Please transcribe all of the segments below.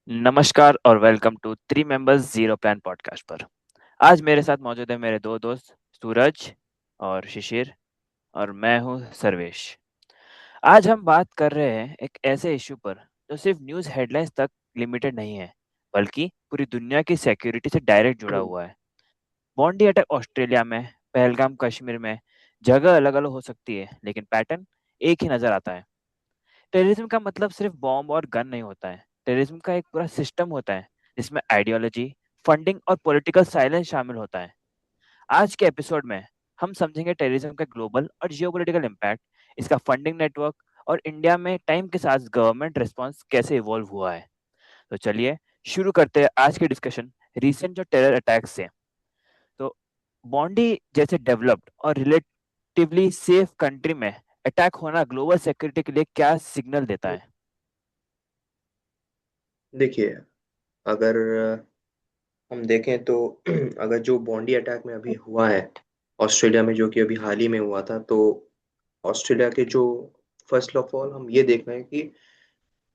नमस्कार और welcome to three members zero plan podcast पर। आज मेरे साथ मौजूद है मेरे दो दोस्त सूरज और शिशिर और मैं हूँ सर्वेश। आज हम बात कर रहे हैं एक ऐसे इशू पर जो सिर्फ न्यूज़ हेडलाइंस तक लिमिटेड नहीं है, बल्कि पूरी दुनिया की सिक्योरिटी से डायरेक्ट जुड़ा हुआ है। बॉन्डी अटैक ऑस्ट्रेलिया में, पहलगाम कश्मीर में, जगह अलग अलग हो सकती है लेकिन पैटर्न एक ही नजर आता है। टेररिज्म का मतलब सिर्फ बॉम्ब और गन नहीं होता है। टेररिज्म का एक पूरा सिस्टम होता है जिसमें आइडियोलॉजी, फंडिंग और पॉलिटिकल साइलेंस शामिल होता है। आज के एपिसोड में हम समझेंगे टेररिज्म का ग्लोबल और जियोपॉलिटिकल इम्पैक्ट, इसका फंडिंग नेटवर्क और इंडिया में टाइम के साथ गवर्नमेंट रिस्पॉन्स कैसे इवॉल्व हुआ है। तो चलिए शुरू करते हैं आज की डिस्कशन रिसेंट जो टेरर अटैक्स से। तो बॉन्डी जैसे डेवलप्ड और रिलेटिवली सेफ कंट्री में अटैक होना ग्लोबल सिक्योरिटी के लिए क्या सिग्नल देता है? देखिए, अगर हम देखें तो अगर जो बॉन्डी अटैक में अभी हुआ है ऑस्ट्रेलिया में, जो कि अभी हाल ही में हुआ था, तो ऑस्ट्रेलिया के जो फर्स्ट ऑफ ऑल हम ये देखना है कि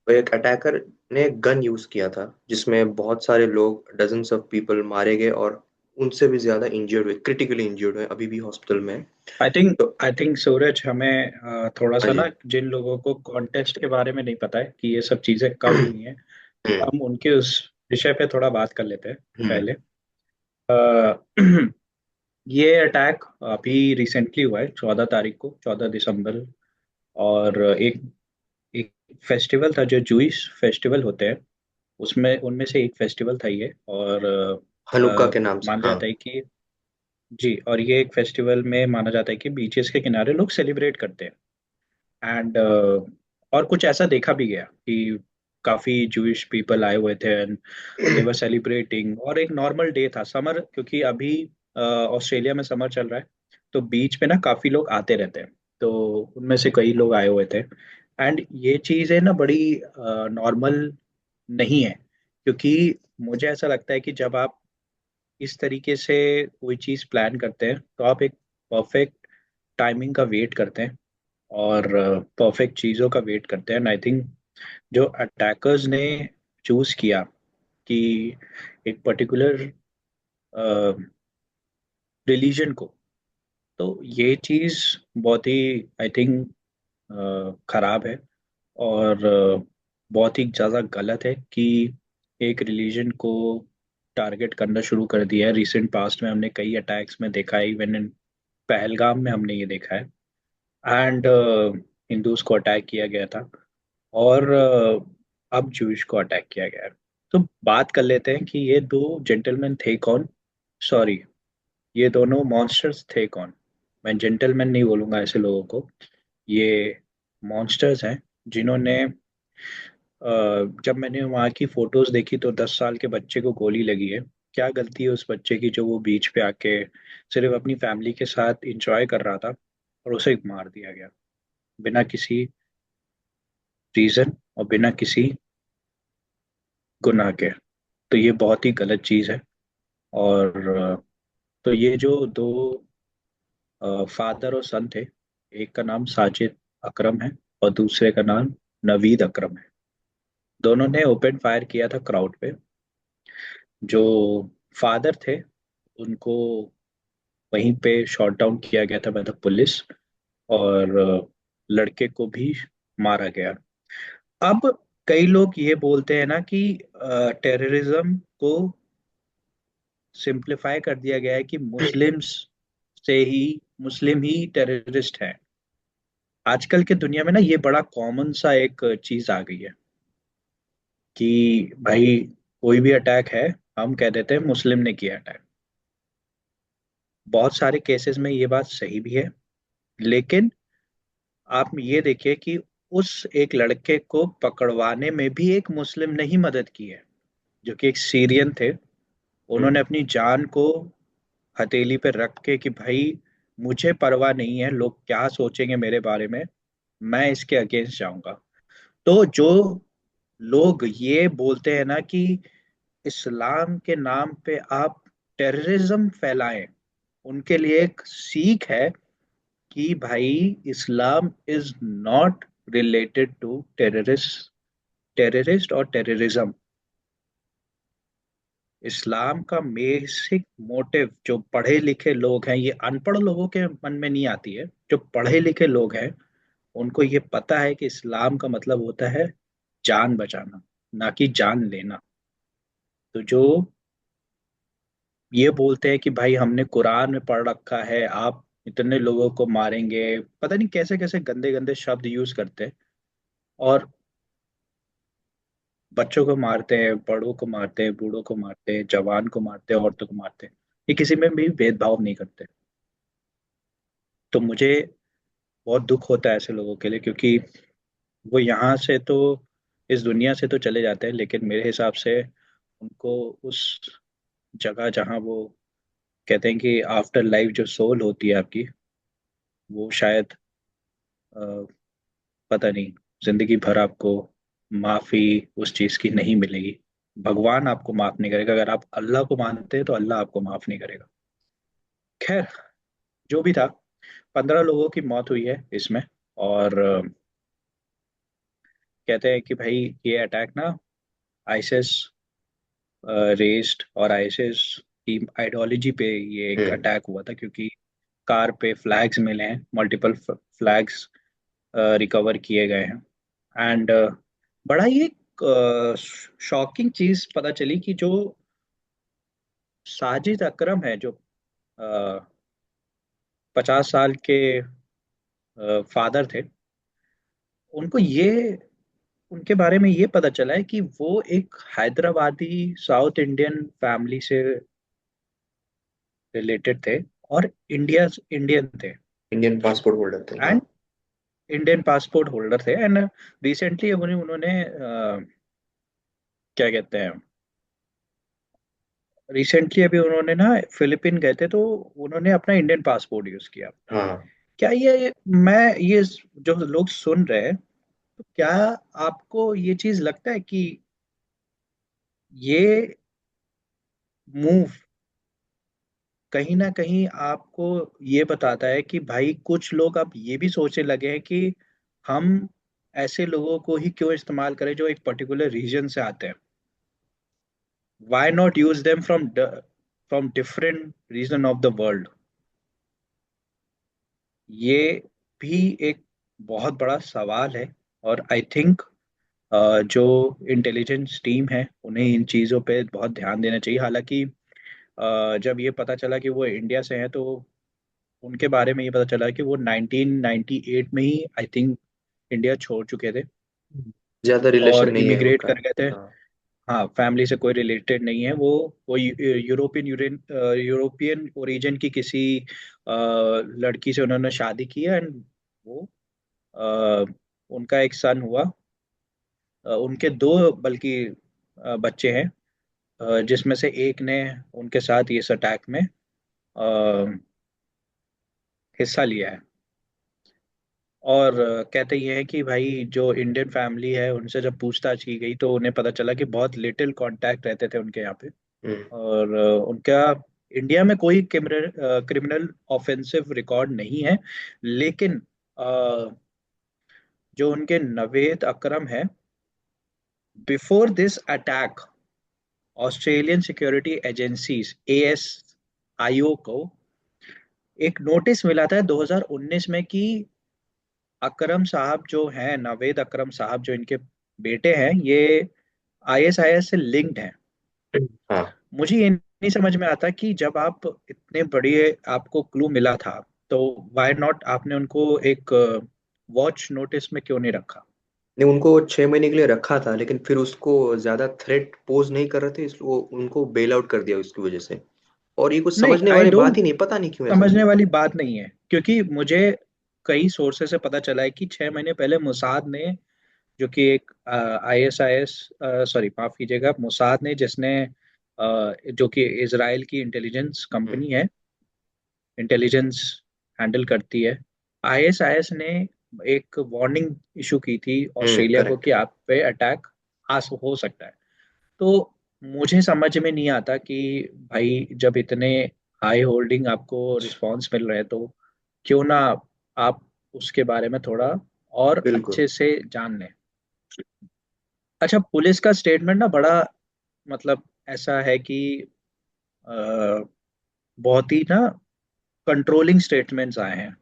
एक अटैकर ने गन यूज किया था जिसमें बहुत सारे लोग, डजन्स ऑफ पीपल मारे गए और उनसे भी ज्यादा इंजर्ड हुए, क्रिटिकली इंजर्ड हुए, अभी भी हॉस्पिटल में हैं। तो आई थिंक सूरज हमें थोड़ा हाँ सा जी। ना जिन लोगों को कॉन्टेक्स्ट के बारे में नहीं पता है कि ये सब चीजें कब हुई हैं, हम्म। हम उनके उस विषय पे थोड़ा बात कर लेते हैं हम्म। पहले। अ, ये अटैक अभी रिसेंटली हुआ है 14 तारीख को, 14 दिसंबर। और एक फेस्टिवल था जो जूइश फेस्टिवल होते हैं, उसमें उनमें से एक फेस्टिवल था ये। और हनुक्का के नाम से, माना हाँ। जाता है कि जी, और ये एक फेस्टिवल में माना जाता है कि बीचेस के किनारे लोग सेलिब्रेट करते हैं। एंड और कुछ ऐसा देखा भी गया कि काफी जूइश पीपल आए हुए थे एंड दे वर सेलिब्रेटिंग, और एक नॉर्मल डे था। समर, क्योंकि अभी ऑस्ट्रेलिया में समर चल रहा है, तो बीच पे ना काफी लोग आते रहते हैं। तो उनमें से कई लोग आए हुए थे। एंड ये चीजें ना बड़ी नॉर्मल नहीं है, क्योंकि मुझे ऐसा लगता है कि जब आप इस तरीके से कोई चीज प्लान करते हैं तो आप एक परफेक्ट टाइमिंग का वेट करते हैं और परफेक्ट चीज़ों का वेट करते हैं। एंड आई थिंक जो अटैकर्स ने चूज किया कि एक पर्टिकुलर रिलीजन को, तो ये चीज़ बहुत ही आई थिंक खराब है। और बहुत ही ज़्यादा गलत है कि एक रिलीजन को टारगेट करना शुरू कर दिया है। रिसेंट पास्ट में हमने कई अटैक्स में देखा है, इवन इन पहलगाम में हमने ये देखा है। एंड हिंदूज को अटैक किया गया था, और अब जूश को अटैक किया गया है। तो बात कर लेते हैं कि ये दो जेंटलमैन थे कौन। सॉरी, ये दोनों मॉन्स्टर्स थे कौन। मैं जेंटलमैन नहीं बोलूंगा ऐसे लोगों को, ये मॉन्स्टर्स हैं जिन्होंने जब मैंने वहाँ की फोटोज देखी तो 10 साल के बच्चे को गोली लगी है। क्या गलती है उस बच्चे की जो वो बीच पे आके सिर्फ अपनी फैमिली के साथ इंजॉय कर रहा था, और उसे मार दिया गया बिना किसी रीजन और बिना किसी गुनाह के। तो ये बहुत ही गलत चीज़ है। और तो ये जो दो फादर और सन थे, एक का नाम साजिद अकरम है और दूसरे का नाम नवीद अकरम है। दोनों ने ओपन फायर किया था क्राउड पे। जो फादर थे उनको वहीं पे शॉट डाउन किया गया था बाय द पुलिस, और लड़के को भी मारा गया। अब कई लोग ये बोलते हैं ना कि टेररिज्म को सिंप्लीफाई कर दिया गया है कि मुस्लिम्स से ही मुस्लिम ही टेररिस्ट हैं। आजकल के दुनिया में ना ये बड़ा कॉमन सा एक चीज आ गई है कि भाई कोई भी अटैक है, हम कह देते हैं मुस्लिम ने किया अटैक। बहुत सारे केसेस में ये बात सही भी है, लेकिन आप ये देखिए कि उस एक लड़के को पकड़वाने में भी एक मुस्लिम ने ही मदद की है, जो कि एक सीरियन थे। उन्होंने अपनी जान को हथेली पे रख के कि भाई मुझे परवाह नहीं है लोग क्या सोचेंगे मेरे बारे में, मैं इसके अगेंस्ट जाऊंगा। तो जो लोग ये बोलते हैं ना कि इस्लाम के नाम पे आप टेररिज्म फैलाएं, उनके लिए एक सीख है कि भाई Islam is not related to terrorist और टेररिज्म। इस्लाम का बेसिक मोटिव, जो पढ़े लिखे लोग हैं, ये अनपढ़ लोगों के मन में नहीं आती है, जो पढ़े लिखे लोग हैं उनको ये पता है कि इस्लाम का मतलब होता है जान बचाना, ना कि जान लेना। तो जो ये बोलते हैं कि भाई हमने कुरान में पढ़ रखा है, आप इतने लोगों को मारेंगे, पता नहीं कैसे कैसे गंदे गंदे शब्द यूज करते हैं, और बच्चों को मारते हैं, बड़ों को मारते हैं, बूढ़ों को मारते हैं, जवान को मारते हैं, औरतों को मारते हैं। ये किसी में भी भेदभाव नहीं करते। तो मुझे बहुत दुख होता है ऐसे लोगों के लिए, क्योंकि वो यहाँ से तो, इस दुनिया से तो चले जाते हैं, लेकिन मेरे हिसाब से उनको उस जगह जहाँ वो कहते हैं कि आफ्टर लाइफ जो सोल होती है आपकी, वो शायद पता नहीं, जिंदगी भर आपको माफी उस चीज की नहीं मिलेगी। भगवान आपको माफ नहीं करेगा, अगर आप अल्लाह को मानते हैं तो अल्लाह आपको माफ नहीं करेगा। खैर, जो भी था, 15 लोगों की मौत हुई है इसमें। और कहते हैं कि भाई ये अटैक ना आइसिस रेस्ड, और आइसिस की आइडियोलॉजी पे ये एक हम्म। अटैक हुआ था, क्योंकि कार पे फ्लैग्स मिले हैं, मल्टीपल फ्लैग्स रिकवर किए गए हैं। एंड बड़ा ही एक शॉकिंग चीज पता चली कि जो साजिद अकरम है, जो 50 साल के फादर थे, उनको ये, उनके बारे में ये पता चला है कि वो एक हैदराबादी साउथ इंडियन फैमिली से रिलेटेड थे, और इंडियन थे, इंडियन पासपोर्ट होल्डर थे, हाँ। एंड इंडियन पासपोर्ट होल्डर थे। एंड रिसेंटली उन्हें उन्होंने क्या कहते हैं, रिसेंटली अभी उन्होंने ना फिलीपीन गए थे, तो उन्होंने अपना इंडियन पासपोर्ट यूज किया। हाँ। क्या ये, मैं ये जो लोग सुन रहे हैं, तो क्या आपको ये चीज लगता है कि ये मूव कहीं ना कहीं आपको ये बताता है कि भाई कुछ लोग अब ये भी सोचने लगे हैं कि हम ऐसे लोगों को ही क्यों इस्तेमाल करें जो एक पर्टिकुलर रीजन से आते हैं, why not use them from different region of the world. ये भी एक बहुत बड़ा सवाल है। और आई थिंक जो इंटेलिजेंस टीम है उन्हें इन चीज़ों पे बहुत ध्यान देना चाहिए। हालांकि जब ये पता चला कि वो इंडिया से हैं, तो उनके बारे में ये पता चला कि वो 1998 में ही आई थिंक इंडिया छोड़ चुके थे ज्यादा रिलेशन और नहीं है इमिग्रेट उनका। कर गए थे। हाँ। हाँ, फैमिली से कोई रिलेटेड नहीं है वो यूरोपियन ओरिजिन की किसी लड़की से उन्होंने शादी की है, एंड वो अ, उनका एक सन हुआ। उनके दो बल्कि बच्चे हैं, जिसमें से एक ने उनके साथ इस अटैक में हिस्सा लिया है। और कहते ये हैं कि भाई जो इंडियन फैमिली है उनसे जब पूछताछ की गई, तो उन्हें पता चला कि बहुत लिटिल कांटेक्ट रहते थे उनके यहाँ पे। हम्म। और उनका इंडिया में कोई क्रिमिनल ऑफेंसिव रिकॉर्ड नहीं है। लेकिन अ, जो उनके नवेद अकरम है, before this attack Australian security agencies ASIO को एक नोटिस मिला था 2019 में कि अकरम साहब जो हैं, नावेद अकरम साहब जो इनके बेटे हैं, ये ISIS से लिंक्ड हैं। हाँ। मुझे ये नहीं समझ में आता कि जब आप इतने बड़ी, आपको क्लू मिला था, तो व्हाई नॉट आपने उनको एक वॉच नोटिस में क्यों नहीं रखा। नहीं, उनको 6 महीने के लिए रखा था, लेकिन फिर उसको ज्यादा थ्रेट पोज नहीं कर रहे थे, इसलिए वो उनको बेल आउट कर दिया उसकी वजह से। और ये कुछ नहीं, समझने आई वाली बात डोंट, ही नहीं, पता नहीं क्यों ऐसा समझने किया। वाली बात नहीं है, क्योंकि मुझे कई सोर्सेस से पता चला है कि 6 महीने पहले मुसाद ने, जो कि एक ISIS, सॉरी माफ कीजिएगा, मुसाद ने, जिसने जो कि इजराइल की इंटेलिजेंस हम्म। कंपनी है, इंटेलिजेंस हैंडल करती है, ISIS ने एक वार्निंग इशू की थी ऑस्ट्रेलिया को करेक्ट। कि आप पे अटैक आस हो सकता है। तो मुझे समझ में नहीं आता कि भाई जब इतने हाई होल्डिंग आपको रिस्पॉन्स मिल रहे हैं, तो क्यों ना आप उसके बारे में थोड़ा और बिल्कुल। अच्छे से जान लें। अच्छा, पुलिस का स्टेटमेंट ना बड़ा मतलब ऐसा है कि अ, बहुत ही ना कंट्रोलिंग स्टेटमेंट्स आए हैं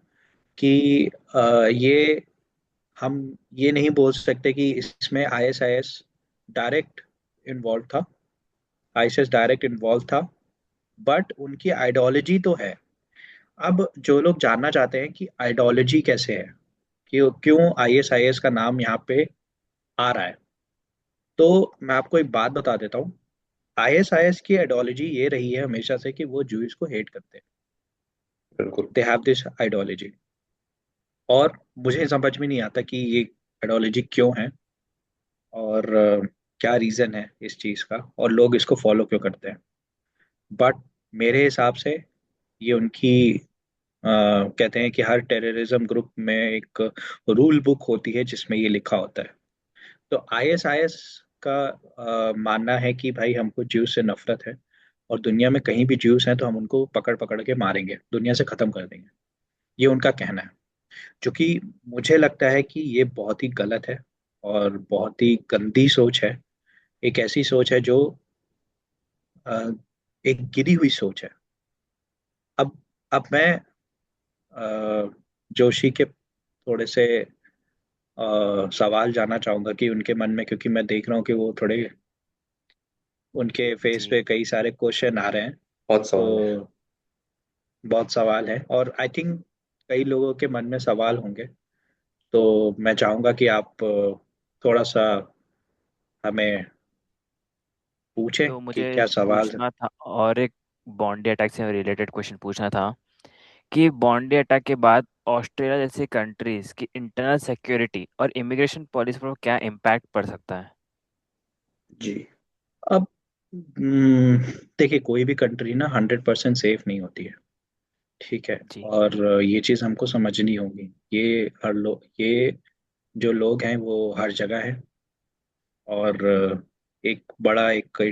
कि ये हम ये नहीं बोल सकते कि इसमें आईएसआईएस डायरेक्ट इन्वॉल्व था, आईएसआईएस डायरेक्ट इन्वॉल्व था, बट उनकी आइडियोलॉजी तो है। अब जो लोग जानना चाहते हैं कि आइडियोलॉजी कैसे है, क्यों क्यों आईएसआईएस का नाम यहाँ पे आ रहा है, तो मैं आपको एक बात बता देता हूँ। आईएसआईएस की आइडियोलॉजी ये रही है हमेशा से कि वो ज्यूज को हेट करते हैं। बिल्कुल। दे हैव दिस आइडियोलॉजी, और मुझे समझ में नहीं आता कि ये आइडियोलॉजी क्यों है, और क्या रीजन है इस चीज का, और लोग इसको फॉलो क्यों करते हैं। बट मेरे हिसाब से ये उनकी कहते हैं कि हर टेररिज्म ग्रुप में एक रूल बुक होती है जिसमें ये लिखा होता है। तो आईएसआईएस का मानना है कि भाई हमको ज्यूस से नफरत है, और दुनिया में कहीं भी ज्यूस हैं तो हम उनको पकड़ पकड़ के मारेंगे, दुनिया से खत्म कर देंगे। ये उनका कहना है, जो कि मुझे लगता है कि ये बहुत ही गलत है और बहुत ही गंदी सोच है। एक ऐसी सोच है जो अ, एक गिरी हुई सोच है। अब मैं जोशी के थोड़े से सवाल जानना चाहूंगा कि उनके मन में, क्योंकि मैं देख रहा हूँ कि वो थोड़े, उनके फेस जी, पे कई सारे क्वेश्चन आ रहे हैं। बहुत सवाल है। तो बहुत सवाल है, और आई थिंक कई लोगों के मन में सवाल होंगे। तो मैं चाहूंगा कि आप थोड़ा सा हमें पूछें तो कि मुझे क्या सवाल है। पूछना था, और एक बॉन्डी अटैक से रिलेटेड क्वेश्चन पूछना था कि बॉन्डी अटैक के बाद ऑस्ट्रेलिया जैसी कंट्रीज की इंटरनल सिक्योरिटी और इमिग्रेशन पॉलिसी पर क्या इम्पैक्ट पड़ सकता है? जी। अब देखिए, कोई भी कंट्री ना 100% सेफ नहीं होती है, ठीक है। जी। और ये चीज़ हमको समझनी होगी। ये हर लोग, ये जो लोग हैं वो हर जगह है। और एक बड़ा एक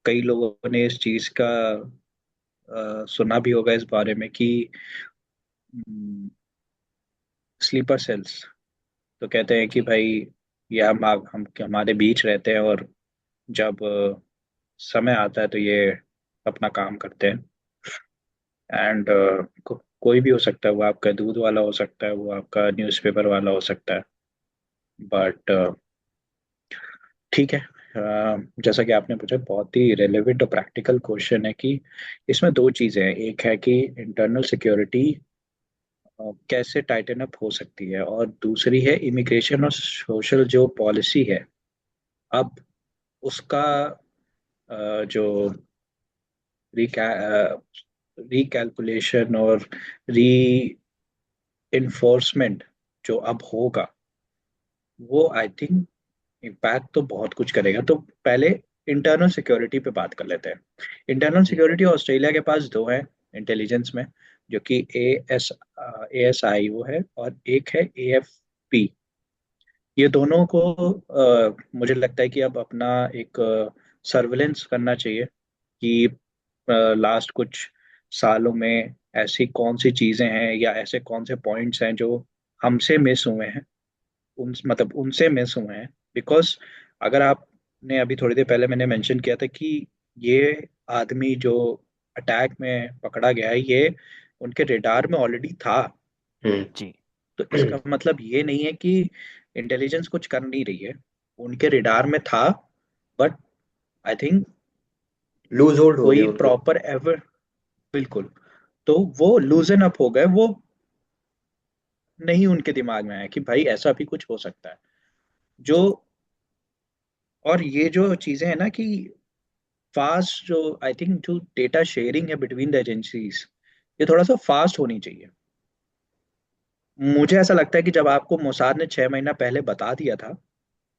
कई लोगों ने इस चीज़ का सुना भी होगा इस बारे में कि स्लीपर सेल्स, तो कहते हैं कि जी। भाई ये हम हमारे बीच रहते हैं, और जब समय आता है तो ये अपना काम करते हैं। एंड कोई भी हो सकता है, वो आपका दूध वाला हो सकता है, वो आपका न्यूज़पेपर वाला हो सकता है। बट ठीक है। जैसा कि आपने पूछा, बहुत ही रेलेवेंट और प्रैक्टिकल क्वेश्चन है कि इसमें दो चीज़ें हैं। एक है कि इंटरनल सिक्योरिटी कैसे टाइटन अप हो सकती है, और दूसरी है इमिग्रेशन और सोशल जो पॉलिसी है। अब उसका जो रिकैलकुलेशन और री इन्फोर्समेंट जो अब होगा, वो आई थिंक इम्पैक्ट तो बहुत कुछ करेगा। तो पहले इंटरनल सिक्योरिटी पे बात कर लेते हैं। इंटरनल जी। सिक्योरिटी ऑस्ट्रेलिया के पास दो है इंटेलिजेंस में, जो कि ए एस आई वो है, और एक है AFP। ये दोनों को मुझे लगता है कि अब अपना एक सर्वेलेंस करना चाहिए कि लास्ट कुछ सालों में ऐसी कौन सी चीजें हैं या ऐसे कौन से पॉइंट्स हैं जो हमसे मिस हुए हैं, उन मतलब उनसे मिस हुए हैं। बिकॉज अगर आपने अभी थोड़ी देर पहले मैंने मेंशन किया था कि ये आदमी जो अटैक में पकड़ा गया है, ये उनके रेडार में ऑलरेडी था। हम्म। जी। तो इसका मतलब ये नहीं है कि इंटेलिजेंस कुछ कर नहीं रही है, उनके रेडार में था। But I think loose hold हो कोई गया उनको। प्रॉपर एवर, बिल्कुल, तो वो लूजन अप हो गए। वो नहीं उनके दिमाग में आया कि भाई ऐसा भी कुछ हो सकता है। जो जी। और ये जो चीजें हैं ना कि फास्ट, जो आई थिंक जो डेटा शेयरिंग है बिटवीन द एजेंसीज, ये थोड़ा सा फास्ट होनी चाहिए। मुझे ऐसा लगता है कि जब आपको मोसाद ने 6 महीना पहले बता दिया था,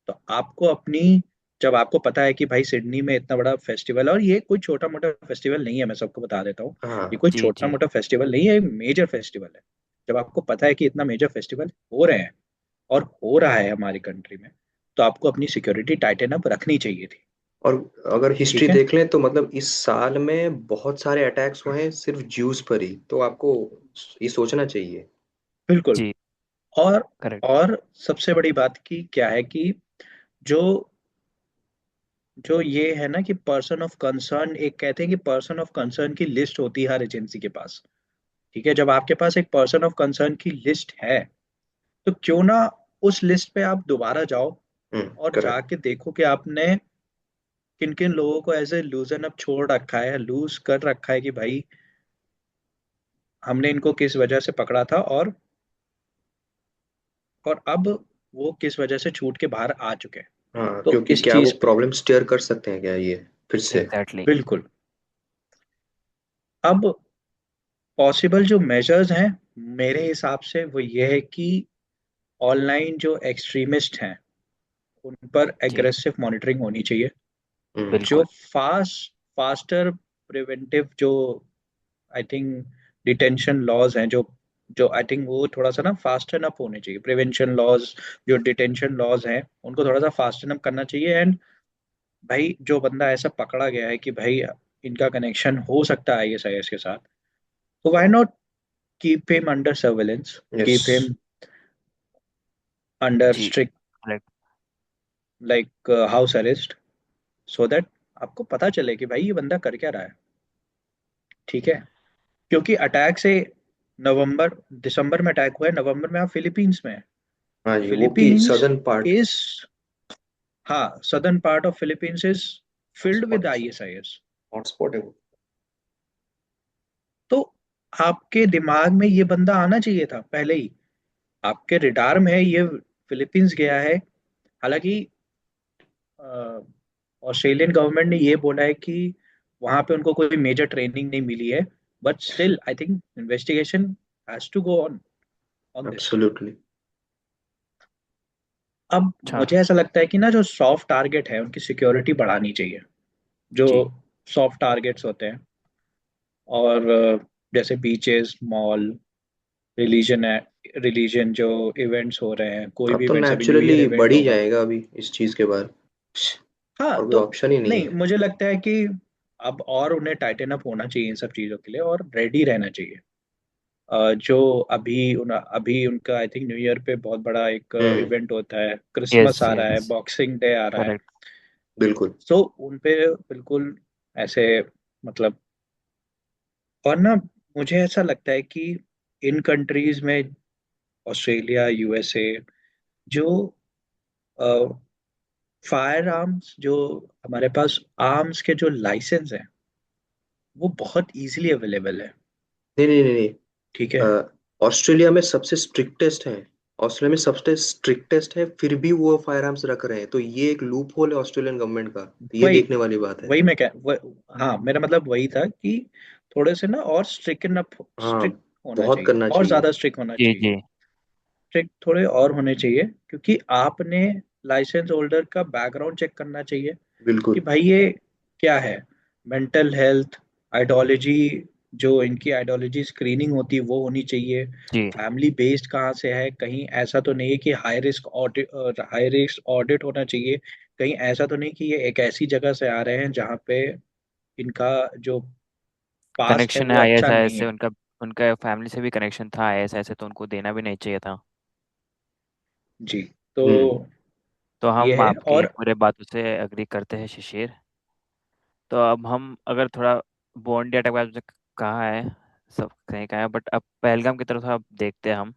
तो आपको अपनी, जब आपको पता है कि भाई सिडनी में इतना बड़ा फेस्टिवल है, और ये कोई छोटा मोटा फेस्टिवल नहीं है, मैं सबको बता देता हूँ। ये हाँ। कोई जी। छोटा जी। मोटा फेस्टिवल नहीं है, एक मेजर फेस्टिवल है। जब आपको पता है कि इतना मेजर फेस्टिवल हो रहे हैं और हो रहा है हमारी कंट्री में, तो आपको अपनी सिक्योरिटी टाइटन अप रखनी चाहिए थी। और अगर हिस्ट्री ठीक है। देख लें तो मतलब इस साल में बहुत सारे अटैक्स हुए हैं सिर्फ ज्यूस पर ही, तो आपको ये सोचना चाहिए। बिल्कुल। जी। और करेक्ट। सबसे बड़ी बात की क्या है कि जो जो ये है ना कि पर्सन ऑफ कंसर्न, एक कहते हैं कि पर्सन ऑफ कंसर्न की लिस्ट होती है हर एजेंसी के पास। ठीक है, जब आपके पास एक पर्सन ऑफ कंसर्न की लिस्ट है, तो क्यों ना उस लिस्ट पे आप दोबारा जाओ और करेक्ट। जाके देखो कि आपने किन किन लोगों को ऐसे लूजन अप छोड़ रखा है, लूज कर रखा है, कि भाई हमने इनको किस वजह से पकड़ा था, और अब वो किस वजह से छूट के बाहर आ चुके हैं। हाँ, तो क्योंकि इस क्या वो चीज पे प्रॉब्लम स्टेयर कर सकते हैं क्या ये फिर से? एग्जैक्टली। बिल्कुल। अब पॉसिबल जो मेजर्स हैं मेरे हिसाब से वो ये है कि ऑनलाइन जो एक्सट्रीमिस्ट हैं उन पर जी एग्रेसिव मॉनिटरिंग होनी चाहिए। जो बिल्कुल। फास्टर प्रिवेंटिव जो आई थिंक डिटेंशन लॉज हैं, जो जो आई थिंक वो थोड़ा सा ना फास्ट अप होने चाहिए, प्रिवेंशन लॉज, जो डिटेंशन लॉज हैं उनको थोड़ा सा फास्ट अप करना चाहिए। एंड भाई जो बंदा ऐसा पकड़ा गया है कि भाई इनका कनेक्शन हो सकता है आईएसआईएस के साथ, तो why not keep him under surveillance, yes. Keep him under जी strict, correct. Like house arrest, so that आपको पता चले कि भाई ये बंदा कर क्या रहा है। ठीक है, क्योंकि अटैक से नवंबर दिसंबर में अटैक हुआ है, नवंबर में आप फिलीपींस में है। हाँ जी, वो की फिलीपींस सदर्न पार्ट इज, हाँ, southern part of Philippines is filled with hotspot, ISIS. Hotspot है वो। तो आपके दिमाग में ये बंदा आना चाहिए था पहले ही, आपके रिडार में है ये, फिलीपींस गया है। हालांकि ऑस्ट्रेलियन गवर्नमेंट ने ये बोला है कि वहां पे उनको कोई मेजर ट्रेनिंग नहीं मिली है, but still I think investigation has to go on on this. Absolutely. अब अच्छा। मुझे ऐसा लगता है कि ना जो सॉफ्ट टारगेट है उनकी सिक्योरिटी बढ़ानी चाहिए, जो जी सॉफ्ट टारगेट्स होते हैं। और जैसे बीचेस, मॉल, रिलीजन है, रिलीजन जो इवेंट्स हो रहे हैं, कोई अब भी तो इवेंट्स, अभी न्यू ईयर नेचुरली बढ़ इवेंट ही होगा। जाएगा अभी इस चीज के बाद, हाँ और कोई तो ऑप्शन ही नहीं नहीं, है। मुझे लगता है कि अब और उन्हें टाइटन अप होना चाहिए इन सब चीज़ों के लिए, और रेडी रहना चाहिए। जो अभी उनका आई थिंक न्यू ईयर पे बहुत बड़ा एक हम्म। इवेंट होता है, यस क्रिसमस आ रहा है, यस बॉक्सिंग डे आ रहा है। करेक्ट। बिल्कुल। सो उन पे बिल्कुल ऐसे, मतलब, और ना मुझे ऐसा लगता है कि इन कंट्रीज में, ऑस्ट्रेलिया, यूएसए, जो फायर आर्म्स, जो हमारे पास आर्म्स के जो लाइसेंस हैं वो बहुत इजीली अवेलेबल है। नहीं नहीं नहीं नहीं, ठीक है, ऑस्ट्रेलिया में सबसे स्ट्रिक्टेस्ट है। ऑस्ट्रेलिया में सबसे स्ट्रिक्टेस्ट है, फिर भी वो फायर आर्म्स रख रहे हैं, तो ये एक लूप होल है ऑस्ट्रेलियन गवर्नमेंट का, ये वही देखने वाली बात है। वही मैं हाँ, मेरा मतलब वही था कि थोड़े से ना और हाँ, स्ट्रिक्ट होना बहुत चाहिए, करना और चाहिए। ज्यादा स्ट्रिक्ट होना जी चाहिए। जी स्ट्रिक्ट थोड़े और होने चाहिए, क्योंकि आपने लाइसेंस होल्डर का बैकग्राउंड चेक करना चाहिए कि बिल्कुल। भाई ये क्या है, मेंटल हेल्थ, आइडियोलॉजी, जो इनकी आइडियोलॉजी स्क्रीनिंग होती है वो होनी चाहिए। जी। फैमिली बेस्ड कहाँ से है, कहीं ऐसा तो नहीं है कि हाई रिस्क ऑडिट होना चाहिए, कहीं ऐसा तो नहीं कि ये एक ऐसी जगह से आ रहे हैं जहाँ पे इनका जो पास्ट है कनेक्शन है वो अच्छा आईएसआईएस नहीं से है। उनका। उनका फैमिली से भी कनेक्शन था आईएसआईएस से, तो उनको देना भी नहीं चाहिए था। जी, तो हम्म। तो ये हम है। आपकी और पूरे बातों से एग्री करते हैं शिशिर। तो अब हम अगर थोड़ा बॉन्डी अटैक आपने कहा है, सब कहीं कहा है, बट अब पहलगाम की तरफ थोड़ा देखते हैं हम।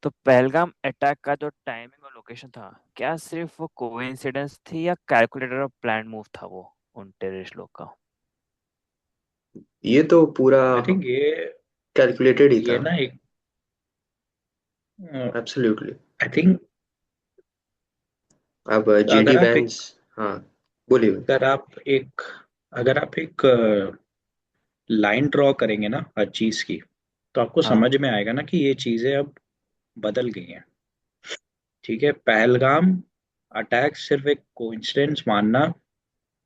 तो पहलगाम अटैक का जो टाइमिंग और लोकेशन था, क्या सिर्फ वो कोइंसिडेंस थी या कैलकुलेटेड और प्लान मूव था वो उन टेररिस्ट लोग का? ये तो पूरा आई थिंक कैलकुलेटेड ही ये था। ना एक, एब्सोल्युटली। आई थिंक अब जेडी अगर आप एक वैंस। हाँ, बोलिए। अगर आप एक अगर आप एक लाइन ड्रॉ करेंगे ना हर चीज की, तो आपको हाँ समझ में आएगा ना कि ये चीजें अब बदल गई हैं। ठीक है, पहलगाम अटैक सिर्फ एक कोइंसिडेंस मानना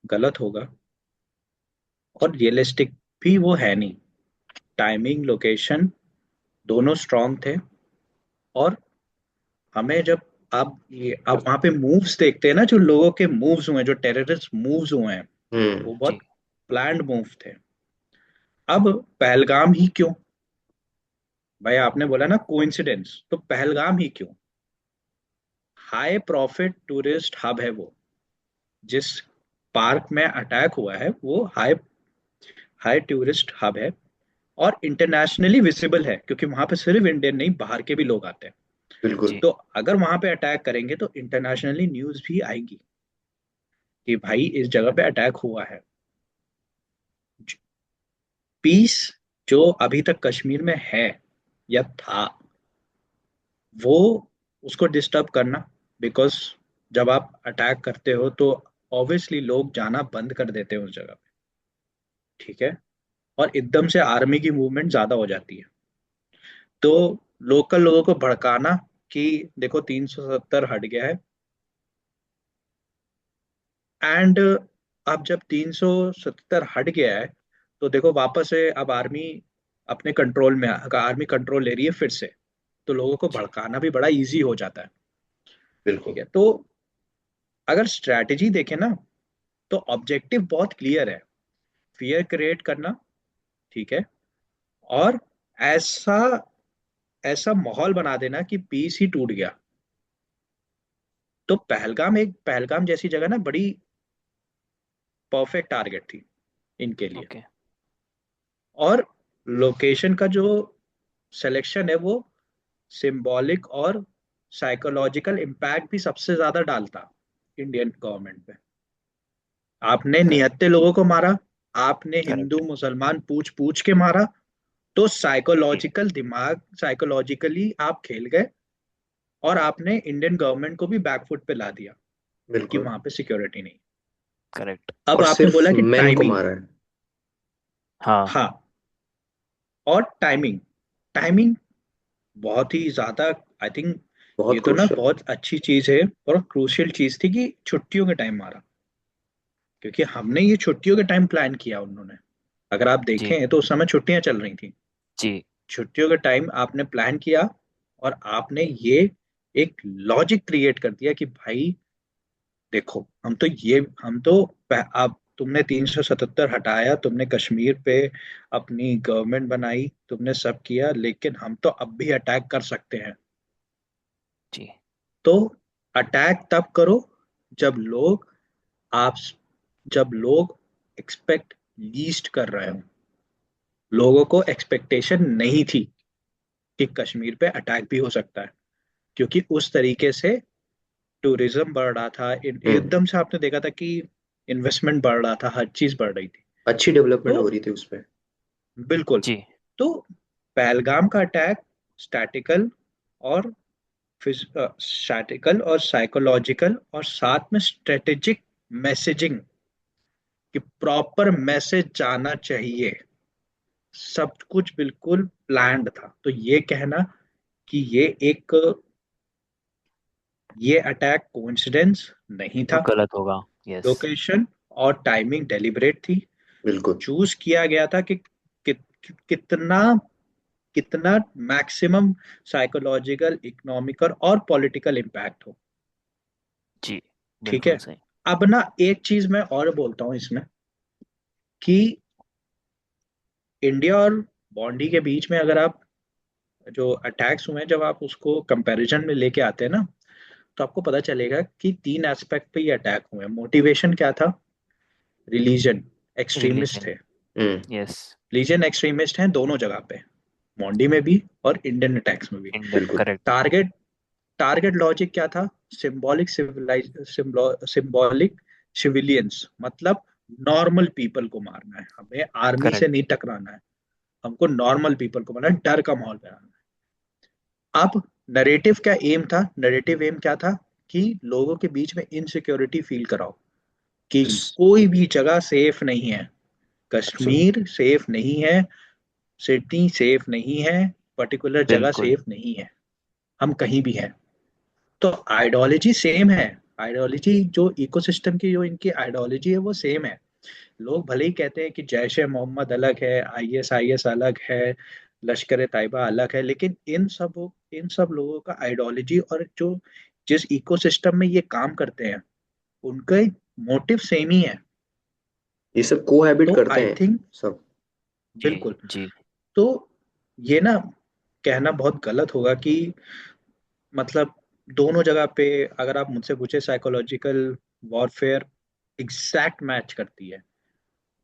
गलत होगा, और रियलिस्टिक भी वो है नहीं। टाइमिंग, लोकेशन दोनों स्ट्रांग थे। और हमें जब आप वहां पे मूव्स देखते हैं ना, जो लोगों के मूव्स हुए हैं, जो टेररिस्ट मूव्स हुए हैं, वो जी बहुत प्लान्ड मूव थे। अब पहलगाम ही क्यों? भाई आपने बोला ना कोइंसिडेंस, तो पहलगाम ही क्यों? हाई प्रॉफिट टूरिस्ट हब है वो, जिस पार्क में अटैक हुआ है वो हाई हाई टूरिस्ट हब है और इंटरनेशनली विजिबल है, क्योंकि वहां पे सिर्फ इंडियन नहीं बाहर के भी लोग आते हैं। बिल्कुल। जी तो अगर वहां पे अटैक करेंगे तो इंटरनेशनली न्यूज भी आएगी कि भाई इस जगह पे अटैक हुआ है। पीस जो अभी तक कश्मीर में है या था, वो उसको डिस्टर्ब करना, बिकॉज जब आप अटैक करते हो तो ऑब्वियसली लोग जाना बंद कर देते हैं उस जगह पे। ठीक है। और एकदम से आर्मी की मूवमेंट ज्यादा हो जाती है, तो लोकल लोगों को भड़काना कि देखो 370 हट गया है। एंड अब जब 370 हट गया है तो देखो वापस से अब आर्मी अपने कंट्रोल में आर्मी कंट्रोल ले रही है फिर से, तो लोगों को जी भड़काना भी बड़ा इजी हो जाता है। ठीक बिल्कुल। है। तो अगर स्ट्रैटेजी देखें ना, तो ऑब्जेक्टिव बहुत क्लियर है, फियर क्रिएट करना। ठीक है। और ऐसा ऐसा माहौल बना देना कि पीस ही टूट गया। तो पहलगाम जैसी जगह ना बड़ी परफेक्ट टारगेट थी इनके लिए। ओके और लोकेशन का जो सिलेक्शन है वो सिंबॉलिक और साइकोलॉजिकल इम्पैक्ट भी सबसे ज्यादा डालता इंडियन गवर्नमेंट पे। आपने करेक्ट। निहत्थे लोगों को मारा, आपने हिंदू करेक्ट मुसलमान पूछ पूछ के मारा, तो साइकोलॉजिकली आप खेल गए और आपने इंडियन गवर्नमेंट को भी बैकफुट पे ला दिया कि बिल्कुल। वहां पे सिक्योरिटी नहीं। करेक्ट अब और आपने सिर्फ बोला कि मैन को टाइमिंग। मारा है। हाँ हाँ। और टाइमिंग टाइमिंग बहुत ही ज्यादा, आई थिंक ये बहुत तो ना क्रूशियल। बहुत अच्छी चीज है और क्रूशियल चीज थी कि छुट्टियों के टाइम मारा, क्योंकि हमने ये छुट्टियों के टाइम प्लान किया उन्होंने। अगर आप जी देखें तो उस समय छुट्टियां चल रही थी। जी छुट्टियों के टाइम आपने प्लान किया और आपने ये एक लॉजिक क्रिएट कर दिया कि भाई देखो हम तो आप तुमने 377 हटाया, तुमने कश्मीर पे अपनी गवर्नमेंट बनाई, तुमने सब किया, लेकिन हम तो अब भी अटैक कर सकते हैं। जी तो अटैक तब करो जब लोग आप जब लोग एक्सपेक्ट लीस्ट कर रहे हो। लोगों को एक्सपेक्टेशन नहीं थी कि कश्मीर पे अटैक भी हो सकता है, क्योंकि उस तरीके से टूरिज्म बढ़ रहा था, हम्म। एकदम से आपने देखा था कि इन्वेस्टमेंट बढ़ रहा था, हर चीज बढ़ रही थी। अच्छी डेवलपमेंट तो हो रही थी उसपे। बिल्कुल। जी तो पहलगाम का अटैक स्टैटिकल और स्टैटिकल और साइकोलॉजिकल और साथ में स्ट्रेटेजिक मैसेजिंग कि प्रॉपर मैसेज जाना चाहिए, सब कुछ बिल्कुल प्लान्ड था। तो ये कहना कि ये अटैक कोइंसिडेंस नहीं तो था। गलत होगा यस लोकेशन और टाइमिंग डेलिब्रेट थी। बिल्कुल। चूज किया गया था कि, कितना कितना मैक्सिमम साइकोलॉजिकल, इकोनॉमिकल और पॉलिटिकल इम्पैक्ट हो। जी ठीक है। बिल्कुल सही अब ना एक चीज मैं और बोलता हूँ इसमें कि इंडिया और बॉन्डी के बीच में अगर आप जो अटैक्स हुए हैं जब आप उसको कंपैरिजन में लेके आते हैं ना, तो आपको पता चलेगा कि तीन एस्पेक्ट पे ये अटैक हुए हैं। मोटिवेशन क्या था? रिलीजन, एक्सट्रीमिस्ट रिलीजन थे। यस रिलीजन एक्सट्रीमिस्ट हैं दोनों जगह पे, मोंडी में भी और इंडियन अटैक्स में भी। इंडियन बिल्कुल। करेक्ट टारगेट टारगेट लॉजिक क्या था? सिंबॉलिक सिविलियंस, मतलब नॉर्मल पीपल को मारना है हमें, आर्मी से करेक्ट नहीं टकराना है, हमको नॉर्मल पीपल को मारना है, डर का माहौल बनाना है। अब नरेटिव क्या एम था? नरेटिव एम क्या था कि लोगों के बीच में इनसिक्योरिटी फील कराओ कि कोई भी जगह सेफ नहीं है, एब्सोल्युटली। कश्मीर सेफ नहीं है, सिडनी सेफ नहीं है, पर्टिकुलर जगह बिल्कुल सेफ नहीं है, हम कहीं भी हैं। तो आइडियोलॉजी सेम है। आइडियोलॉजी जो इकोसिस्टम की जो इनकी आइडियोलॉजी है वो सेम है। लोग भले ही कहते हैं कि जैश ए मोहम्मद अलग है, आईएसआईएस अलग है, लश्कर ए तैयबा अलग है, लेकिन इन सब लोगों का आइडियोलॉजी और जो जिस इकोसिस्टम में ये काम करते हैं उनका मोटिव सेम ही है। ये सब कोहैबिट तो करते आई हैं थिंक सब। जी बिल्कुल। जी तो ये ना कहना बहुत गलत होगा कि मतलब दोनों जगह पे, अगर आप मुझसे पूछे साइकोलॉजिकल वॉरफेयर एग्जैक्ट मैच करती है।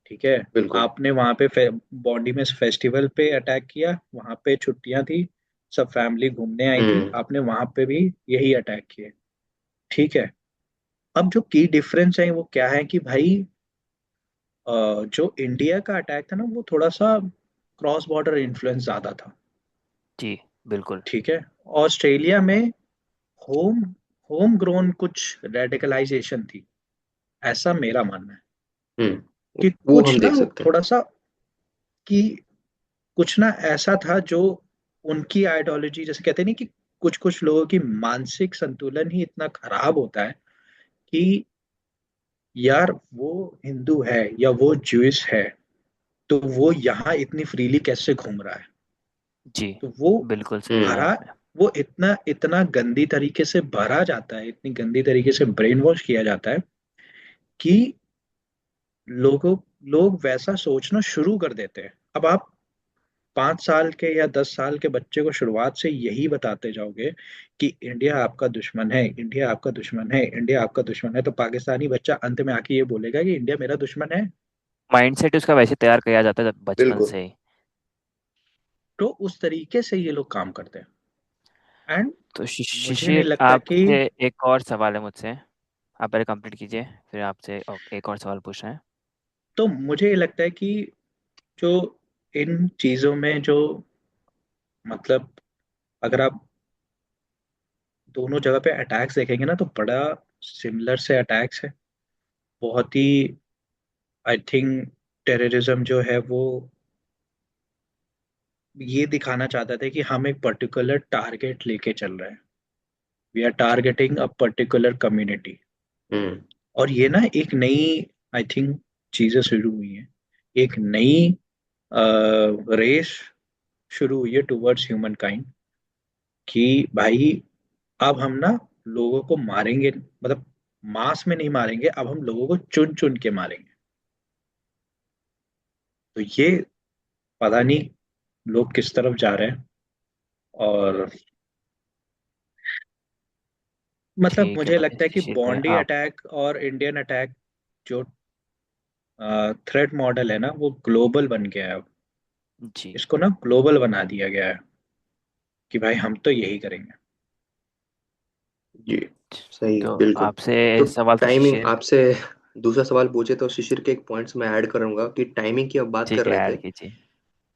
ठीक है। बिल्कुल। आपने वहां पे बॉडी में फेस्टिवल पे अटैक किया, वहां पे छुट्टियां थी, सब फैमिली घूमने आई थी, हम्म। आपने वहां पे भी यही अटैक किए। ठीक है। अब जो की डिफरेंस है वो क्या है कि भाई जो इंडिया का अटैक था ना वो थोड़ा सा क्रॉस बॉर्डर इन्फ्लुएंस ज्यादा था। जी बिल्कुल। ठीक है। ऑस्ट्रेलिया में होम होम ग्रोन कुछ रेडिकलाइजेशन थी, ऐसा मेरा मानना है। कि वो कुछ हम ना देख सकते हैं। थोड़ा सा, कि कुछ ना ऐसा था जो उनकी आइडियोलॉजी, जैसे कहते नहीं कि कुछ कुछ लोगों की मानसिक संतुलन ही इतना खराब होता है कि यार वो हिंदू है या वो ज्यूइश है, तो वो यहाँ इतनी फ्रीली कैसे घूम रहा है। जी तो वो बिल्कुल सही बोला भरा, आपने। वो इतना इतना गंदी तरीके से भरा जाता है, इतनी गंदी तरीके से ब्रेन वॉश किया जाता है कि लोगों लोग वैसा सोचना शुरू कर देते हैं। अब आप 5 साल के या 10 साल के बच्चे को शुरुआत से यही बताते जाओगे कि इंडिया आपका दुश्मन है, इंडिया आपका दुश्मन है, इंडिया आपका दुश्मन है, तो पाकिस्तानी बच्चा अंत में आके ये बोलेगा कि इंडिया मेरा दुश्मन है। माइंडसेट उसका वैसे तैयार किया जाता है बचपन बिल्कुल। से ही। तो उस तरीके से ये लोग काम करते हैं। एंड तो मुझे नहीं शिशिर, लगता कि, आपसे एक और सवाल है मुझसे। आप पहले कंप्लीट कीजिए, फिर आपसे एक और सवाल पूछना है। तो मुझे ये लगता है कि जो इन चीजों में जो, मतलब अगर आप दोनों जगह पे अटैक्स देखेंगे ना तो बड़ा सिमिलर से अटैक्स है। बहुत ही, आई थिंक टेररिज्म जो है वो ये दिखाना चाहता था कि हम एक पर्टिकुलर टारगेट लेके चल रहे हैं, वी आर जी targeting a particular community. Hmm. और ये ना एक नई, आई थिंक चीजें शुरू हुई हैं, एक नई रेस शुरू हुई है टुवर्ड्स ह्यूमन काइंड, कि भाई अब हम ना लोगों को मारेंगे, मतलब मास में नहीं मारेंगे, अब हम लोगों को चुन चुन के मारेंगे। तो ये पता नहीं लोग किस तरफ जा रहे हैं। और मतलब ठीक है मुझे भाई लगता है कि शिशिर भाई बॉन्डी आप। अटैक और इंडियन अटैक जो थ्रेट मॉडल है ना वो ग्लोबल बन गया है अब। जी। इसको ना ग्लोबल बना दिया गया है कि भाई हम तो यही करेंगे। जी। सही, तो बिल्कुल। आपसे तो सवाल था टाइमिंग शिशिर। आपसे दूसरा सवाल पूछे तो शिशिर के एक पॉइंट्स मैं ऐड करूंगा कि टाइमिंग की अब बात कर ठीक है, रहे थे। ऐड कीजिए।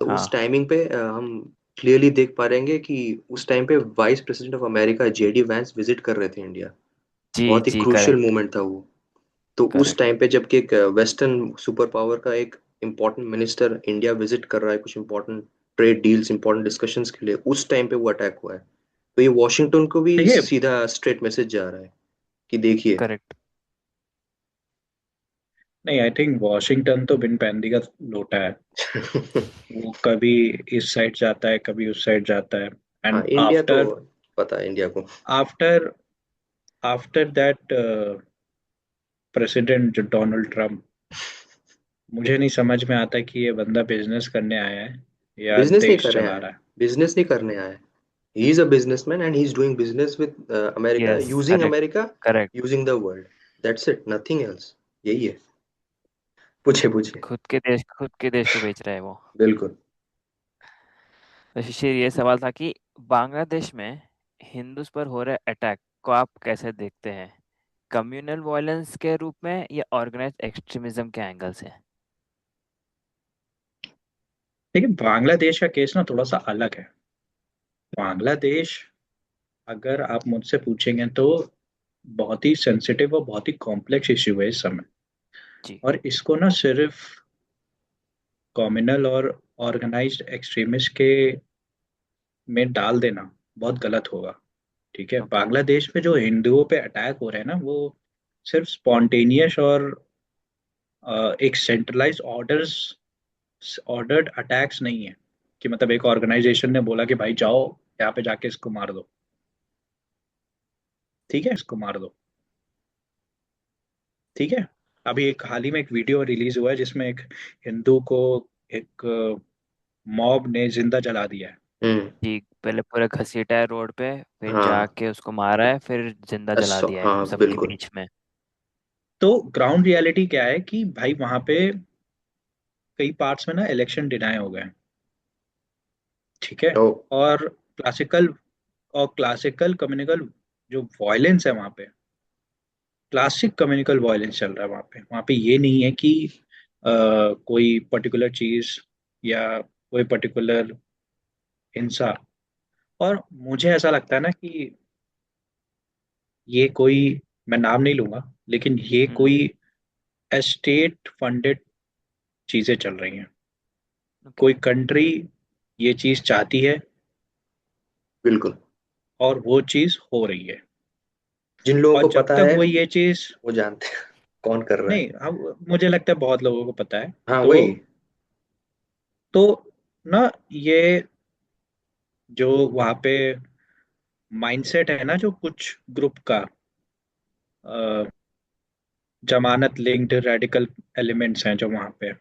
तो उस हाँ। टाइमिंग पे हम क्लियरली देख पा रहेंगे कि उस टाइम पे vice president of America JD Vance visit कर रहे थे इंडिया। जी बहुत ही जी क्रूशियल करेक्ट। मोमेंट था वो। तो उस करेक्ट। टाइम पे जबकि एक वेस्टर्न सुपर पावर का एक इम्पोर्टेंट मिनिस्टर इंडिया विजिट कर रहा है कुछ important trade deals, important discussions के लिए, उस टाइम पे वो अटैक हुआ है। तो ये वॉशिंगटन को भी देखिए, सीधा स्ट्रेट मैसेज जा रहा है कि देखिए। करेक्ट। नहीं आई थिंक वॉशिंगटन तो बिन पैंदी का लोटा है। वो कभी इस साइड जाता है, कभी उस साइड जाता है। हाँ, एंड इंडिया तो आफ्टर पता है इंडिया को। After after that president Donald Trump, मुझे नहीं समझ में आता कि ये बंदा बिजनेस करने आया है या बिजनेस नहीं देश कर रहे चला हैं, रहा है। बिजनेस नहीं करने आए। He is a businessman and he is doing business with America, yes using correct. America, correct. Using the world. That's it, nothing else. यही है। पूछे पूछे। खुद के देश को बेच रहा है वो। बिल्कुल। तो शिशिर, ये सवाल था कि बांग्लादेश में हिंदूज पर हो रहे अटैक को आप कैसे देखते हैं? कम्युनल वायलेंस के रूप में या ऑर्गेनाइज एक्सट्रीमिज्म के एंगल से? लेकिन बांग्लादेश का केस ना थोड़ा सा अलग है। बांग्लादेश, अगर आप मुझसे पूछेंगे तो बहुत ही सेंसिटिव और बहुत ही कॉम्प्लेक्स इश्यू है इस समय। जी। और इसको ना सिर्फ कॉम्युनल और ऑर्गेनाइज्ड एक्सट्रीमिस्ट के में डाल देना बहुत गलत होगा। ठीक है। ओके। बांग्लादेश में जो हिंदुओं पे अटैक हो रहे हैं ना वो सिर्फ स्पॉन्टेनियस और एक सेंट्रलाइज ऑर्डर्ड अटैक्स नहीं है, कि मतलब एक ऑर्गेनाइजेशन ने बोला कि भाई जाओ यहाँ पे जाके इसको मार दो। ठीक है, इसको मार दो। ठीक है। अभी एक हाल ही में एक वीडियो रिलीज हुआ है जिसमें एक हिंदू को एक मॉब ने जिंदा जला दिया है। जी, पहले पूरा घसीटा है रोड पे, फिर हाँ। जाके उसको मारा है, फिर जिंदा जला दिया है हाँ सबके बिल्कुल। बीच में। तो ग्राउंड रियलिटी क्या है कि भाई वहां पे कई पार्ट्स में ना इलेक्शन डिनाई हो गए हैं, ठीक है। तो और क्लासिकल क्लासिकल कम्युनिकल जो वॉयलेंस है वहां पे, क्लासिक कम्युनिकल वॉयलेंस चल रहा है वहां पे ये नहीं है कि कोई पर्टिकुलर चीज या कोई पर्टिकुलर हिंसा। और मुझे ऐसा लगता है ना कि ये कोई, मैं नाम नहीं लूंगा, लेकिन ये हम्म। कोई स्टेट फंडेड चीजें चल रही हैं। ओके। कोई कंट्री ये चीज चाहती है बिल्कुल, और वो चीज हो रही है। जिन लोगों और को जब पता तक है वो ये चीज, वो जानते हैं कौन कर रहा है। नहीं हम, मुझे लगता है बहुत लोगों को पता है। हाँ तो वही। तो ना, ये जो वहाँ पे माइंडसेट है ना, जो कुछ ग्रुप का, जमानत लिंक्ड रेडिकल एलिमेंट्स हैं जो वहाँ पे,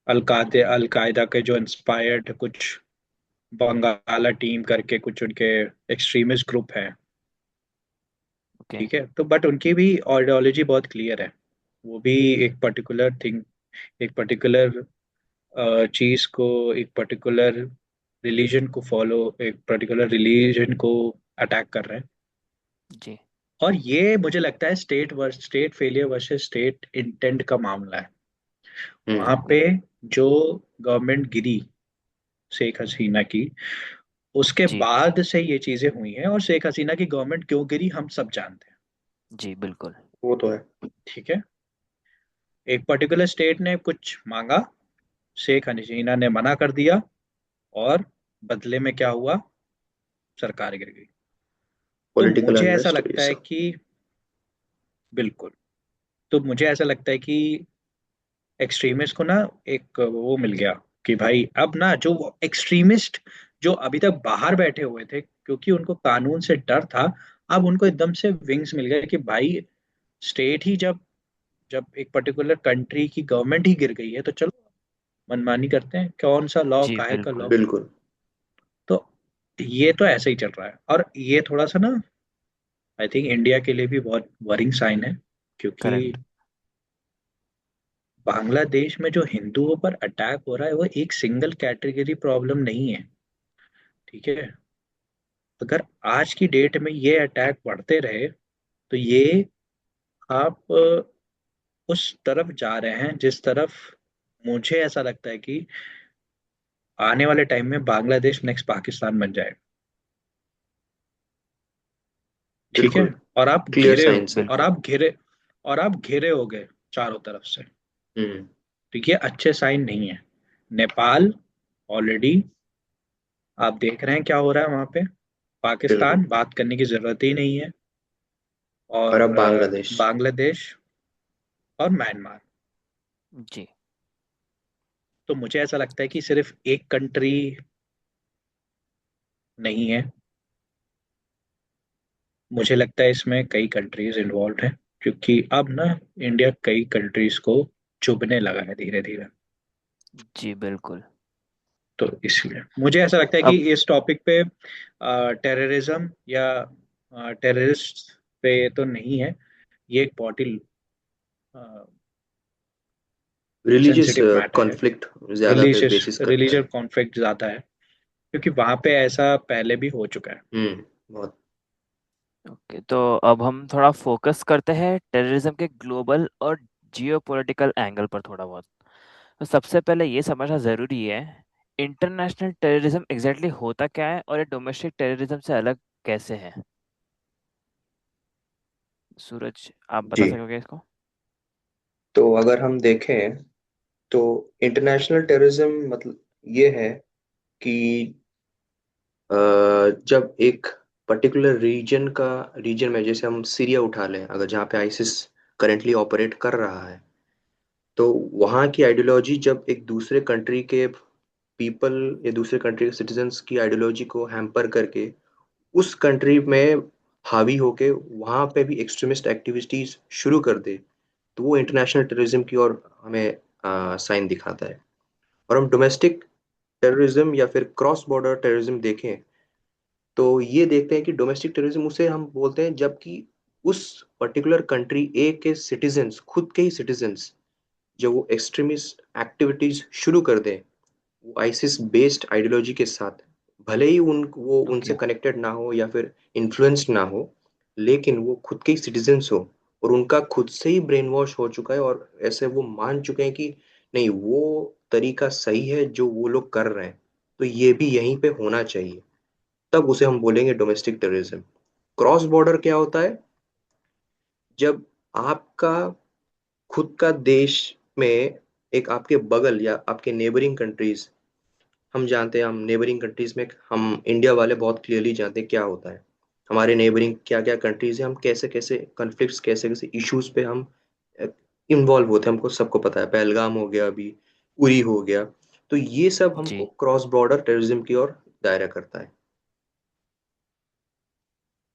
अलकायदा के जो इंस्पायर्ड कुछ बंगाला टीम करके कुछ उनके एक्सट्रीमिस्ट ग्रुप हैं, ओके। ठीक है। तो बट उनकी भी आइडियोलॉजी बहुत क्लियर है। वो भी एक पर्टिकुलर थिंग, एक पर्टिकुलर चीज को, एक पर्टिकुलर रिलीजन को फॉलो, एक पर्टिकुलर रिलीजन को अटैक कर रहे हैं। जी। और ये मुझे लगता है state failure versus state intent का मामला है। वहां हम्म। पे जो गवर्नमेंट गिरी शेख हसीना की, उसके जी। बाद से ये चीजें हुई हैं। और शेख हसीना की गवर्नमेंट क्यों गिरी हम सब जानते हैं, जी बिल्कुल। वो तो है। ठीक है। एक पर्टिकुलर स्टेट ने कुछ मांगा, शेख हसीना ने मना कर दिया, और बदले में क्या हुआ, सरकार गिर गई। तो पॉलिटिकल मुझे ऐसा अनरेस्ट और ये लगता है सब। कि, बिल्कुल, तो मुझे ऐसा लगता है कि एक्सट्रीमिस्ट को ना एक वो मिल गया कि भाई अब ना जो एक्सट्रीमिस्ट जो अभी तक बाहर बैठे हुए थे क्योंकि उनको कानून से डर था, अब उनको एकदम से विंग्स मिल गए कि भाई स्टेट ही जब जब एक पर्टिकुलर कंट्री की गवर्नमेंट ही गिर गई है तो चलो मनमानी करते हैं, कौन सा लॉ, जी काहे का लॉ। बिल्कुल। बिल्कुल। तो ये तो ऐसे ही चल रहा है। और ये थोड़ा सा ना, आई थिंक इंडिया के लिए भी बहुत वरिंग साइन है, क्योंकि करेक्ट। बांग्लादेश में जो हिंदुओं पर अटैक हो रहा है वो एक सिंगल कैटेगरी प्रॉब्लम नहीं है, ठीक है। अगर आज की डेट में ये अटैक बढ़ते रहे तो ये, आप उस तरफ जा रहे हैं जिस तरफ मुझे ऐसा लगता है कि आने वाले टाइम में बांग्लादेश नेक्स्ट पाकिस्तान बन जाएगा, ठीक है। बिल्कुल, और आप क्लियर घिरे साइंस है। और बिल्कुल। आप घिरे और आप घिरे हो गए चारों तरफ से। हम्म। तो ये अच्छे साइन नहीं है। नेपाल ऑलरेडी, आप देख रहे हैं क्या हो रहा है वहां पे। बिल्कुल। पाकिस्तान बात करने की जरूरत ही नहीं है। और और अब बांग्लादेश। बांग्लादेश और म्यांमार। जी। तो मुझे ऐसा लगता है कि सिर्फ एक कंट्री नहीं है, मुझे लगता है इसमें कई कंट्रीज इन्वॉल्व हैं, क्योंकि अब ना इंडिया कई कंट्रीज को चुभने लगा है धीरे धीरे। जी बिल्कुल। तो इसलिए मुझे ऐसा लगता है कि अब इस टॉपिक पे टेररिज्म या टेररिस्ट पे तो नहीं है, ये एक बहुत ही रिलीजियस सेंसिटिव मैटर है। कॉन्फ्लिक्ट ज्यादा पे रिलीजियस बेसिस करता है। रिलीजियस कॉन्फ्लिक्ट ज्यादा है, क्योंकि वहां पे ऐसा पहले भी हो चुका है। बहुत। ओके, तो अब हम थोड़ा फोकस करते हैं टेररिज्म के ग्लोबल और जियोपॉलिटिकल एंगल पर थोड़ा बहुत। तो सबसे पहले ये समझना ज़रूरी है, इंटरनेशनल टेररिज्म एग्जैक्टली होता क्या है और ये डोमेस्टिक टेररिज्म से अलग कैसे है। सूरज, आप जी, बता सकोगे इसको। तो अगर हम देखें तो इंटरनेशनल टेररिज्म मतलब ये है कि अ, जब एक पर्टिकुलर रीजन में, जैसे हम सीरिया उठा लें, अगर जहाँ पे आईसिस करेंटली ऑपरेट कर रहा है, तो वहाँ की आइडियोलॉजी जब एक दूसरे कंट्री के पीपल या दूसरे कंट्री के सिटीजन्स की आइडियोलॉजी को हैम्पर करके उस कंट्री में हावी होके वहाँ पे भी एक्सट्रीमिस्ट एक्टिविटीज शुरू कर दे, तो वो इंटरनेशनल टेररिज्म की ओर हमें साइन दिखाता है। और हम डोमेस्टिक टेररिज्म या फिर क्रॉस बॉर्डर टेररिज्म देखें, तो ये देखते हैं कि डोमेस्टिक टेररिज्म उसे हम बोलते हैं जबकि उस पर्टिकुलर कंट्री ए के सिटीजन्स, खुद के ही सिटीजन्स, जब वो एक्सट्रीमिस्ट एक्टिविटीज शुरू कर दें, वो आइसिस बेस्ड आइडियोलॉजी के साथ, भले ही वो उनसे ओके। कनेक्टेड ना हो या फिर इन्फ्लुएंस्ड ना हो, लेकिन वो खुद के ही सिटीजन्स हो और उनका खुद से ही ब्रेन वॉश हो चुका है और ऐसे वो मान चुके हैं कि नहीं, वो तरीका सही है जो वो लोग कर रहे हैं, तो ये भी यहीं पे होना चाहिए, तब उसे हम बोलेंगे डोमेस्टिक टेररिज्म। क्रॉस बॉर्डर क्या होता है? जब आपका खुद का देश में एक आपके बगल या आपके नेबरिंग कंट्रीज, हम जानते हैं, हम नेबरिंग कंट्रीज में, हम इंडिया वाले बहुत क्लियरली जानते हैं क्या होता है, हमारे नेबरिंग क्या क्या कंट्रीज है, हम कैसे कैसे कन्फ्लिक्ट्स, कैसे कैसे इश्यूज पे हम इन्वॉल्व होते हैं, हमको सबको पता है, पहलगाम हो गया, अभी उरी हो गया, तो ये सब हमको जी। क्रॉस बॉर्डर टेररिज्म की ओर दायरा करता है।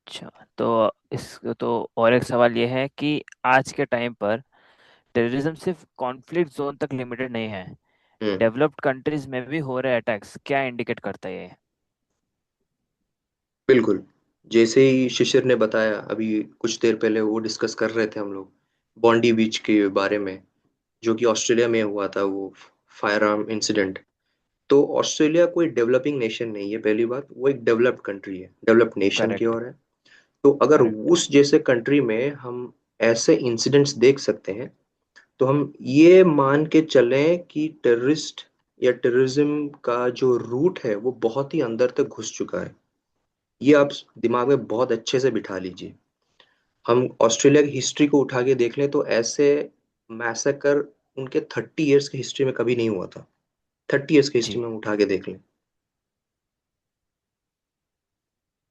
अच्छा, तो इस तो और एक सवाल ये है कि आज के टाइम पर टेररिज्म सिर्फ कॉन्फ्लिक्ट जोन तक लिमिटेड नहीं है। हम्म। डेवलप्ड कंट्रीज में भी हो रहे अटैक्स क्या इंडिकेट करता है ये? बिल्कुल, जैसे ही शिशिर ने बताया अभी कुछ देर पहले, वो डिस्कस कर रहे थे हम लोग बॉन्डी बीच के बारे में, जो कि ऑस्ट्रेलिया में हुआ था, वो फायर आर्म इंसिडेंट। तो ऑस्ट्रेलिया कोई डेवलपिंग नेशन नहीं है, पहली बात, वो एक डेवलप्ड कंट्री है, डेवलप्ड नेशन की करेक्ट। ओर है। तो अगर करेक्ट। उस जैसे कंट्री में हम ऐसे इंसिडेंट्स देख सकते हैं, तो हम ये मान के चलें कि टेररिस्ट या टेररिज्म का जो रूट है वो बहुत ही अंदर तक घुस चुका है। ये आप दिमाग में बहुत अच्छे से बिठा लीजिए। हम ऑस्ट्रेलिया की हिस्ट्री को उठा के देख लें तो ऐसे मैसेकर उनके 30 ईयर्स की हिस्ट्री में कभी नहीं हुआ था। 30 ईयर्स की हिस्ट्री जी। में हम उठा के देख लें,